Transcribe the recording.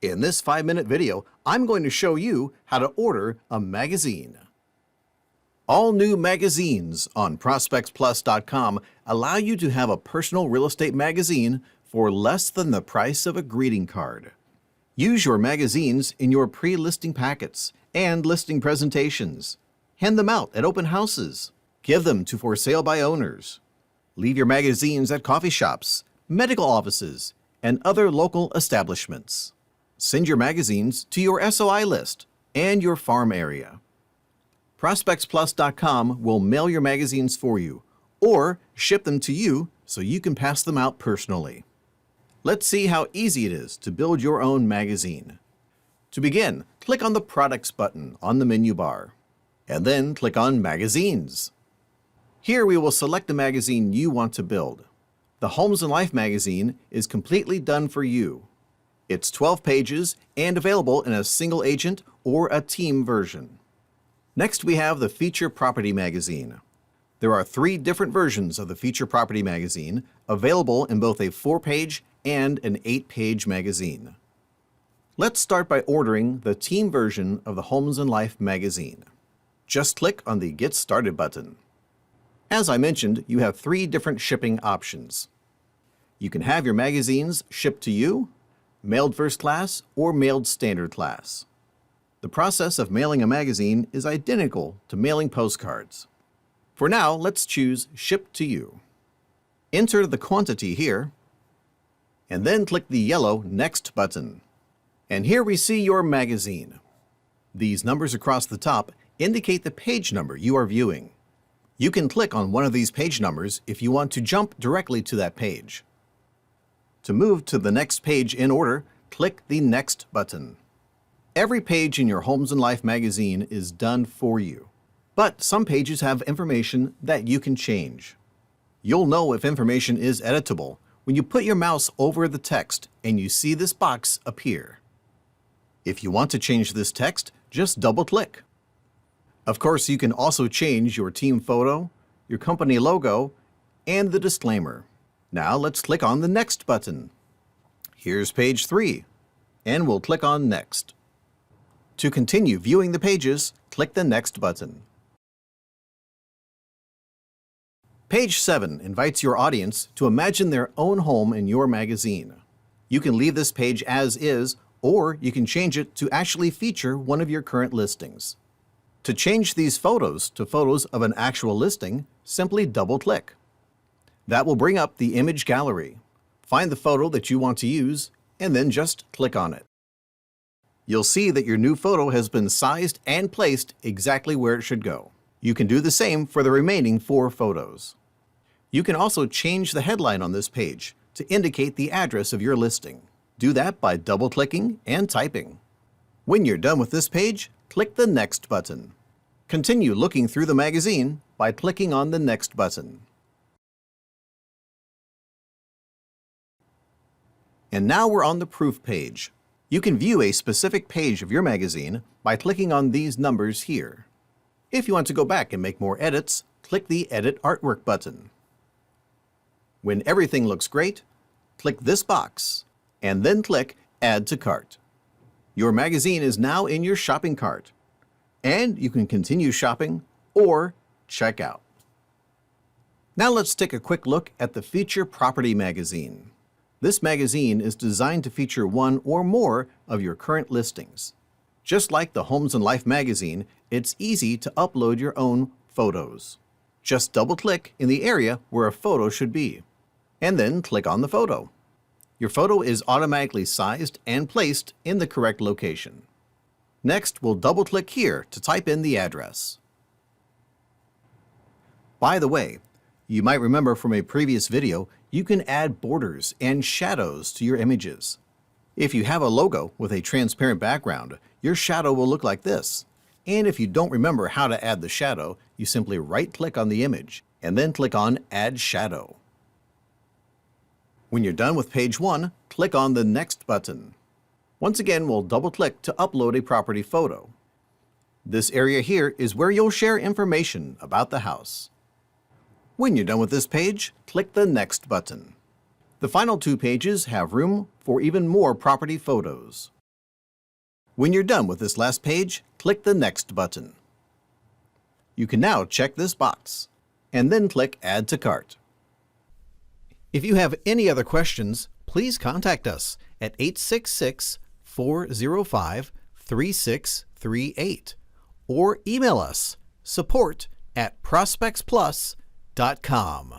In this 5-minute video, I'm going to show you how to order a magazine. All new magazines on ProspectsPLUS.com allow you to have a personal real estate magazine for less than the price of a greeting card. Use your magazines in your pre-listing packets and listing presentations. Hand them out at open houses. Give them to for sale by owners. Leave your magazines at coffee shops, medical offices, and other local establishments. Send your magazines to your SOI list and your farm area. ProspectsPLUS.com will mail your magazines for you or ship them to you so you can pass them out personally. Let's see how easy it is to build your own magazine. To begin, click on the Products button on the menu bar, and then click on Magazines. Here we will select the magazine you want to build. The Homes and Life magazine is completely done for you. It's 12 pages and available in a single agent or a team version. Next, we have the Feature Property magazine. There are 3 different versions of the Feature Property magazine available in both a 4-page and an 8-page magazine. Let's start by ordering the team version of the Homes and Life magazine. Just click on the Get Started button. As I mentioned, you have 3 different shipping options. You can have your magazines shipped to you, mailed first class, or mailed standard class. The process of mailing a magazine is identical to mailing postcards. For now, let's choose Ship to You. Enter the quantity here, and then click the yellow Next button. And here we see your magazine. These numbers across the top indicate the page number you are viewing. You can click on one of these page numbers if you want to jump directly to that page. To move to the next page in order, click the Next button. Every page in your Homes and Life magazine is done for you, but some pages have information that you can change. You'll know if information is editable when you put your mouse over the text and you see this box appear. If you want to change this text, just double-click. Of course, you can also change your team photo, your company logo, and the disclaimer. Now let's click on the Next button. Here's page 3, and we'll click on Next. To continue viewing the pages, click the Next button. Page 7 invites your audience to imagine their own home in your magazine. You can leave this page as is, or you can change it to actually feature one of your current listings. To change these photos to photos of an actual listing, simply double-click. That will bring up the image gallery. Find the photo that you want to use, and then just click on it. You'll see that your new photo has been sized and placed exactly where it should go. You can do the same for the remaining 4 photos. You can also change the headline on this page to indicate the address of your listing. Do that by double-clicking and typing. When you're done with this page, click the Next button. Continue looking through the magazine by clicking on the Next button. And now we're on the Proof page. You can view a specific page of your magazine by clicking on these numbers here. If you want to go back and make more edits, click the Edit Artwork button. When everything looks great, click this box, and then click Add to Cart. Your magazine is now in your shopping cart, and you can continue shopping or check out. Now let's take a quick look at the Feature Property magazine. This magazine is designed to feature one or more of your current listings. Just like the Homes and Life magazine, it's easy to upload your own photos. Just double-click in the area where a photo should be, and then click on the photo. Your photo is automatically sized and placed in the correct location. Next, we'll double-click here to type in the address. By the way, you might remember from a previous video, you can add borders and shadows to your images. If you have a logo with a transparent background, your shadow will look like this. And if you don't remember how to add the shadow, you simply right-click on the image and then click on Add Shadow. When you're done with page 1, click on the Next button. Once again, we'll double-click to upload a property photo. This area here is where you'll share information about the house. When you're done with this page, click the Next button. The final 2 pages have room for even more property photos. When you're done with this last page, click the Next button. You can now check this box, and then click Add to Cart. If you have any other questions, please contact us at 866-405-3638 or email us support@ProspectsPLUS.com.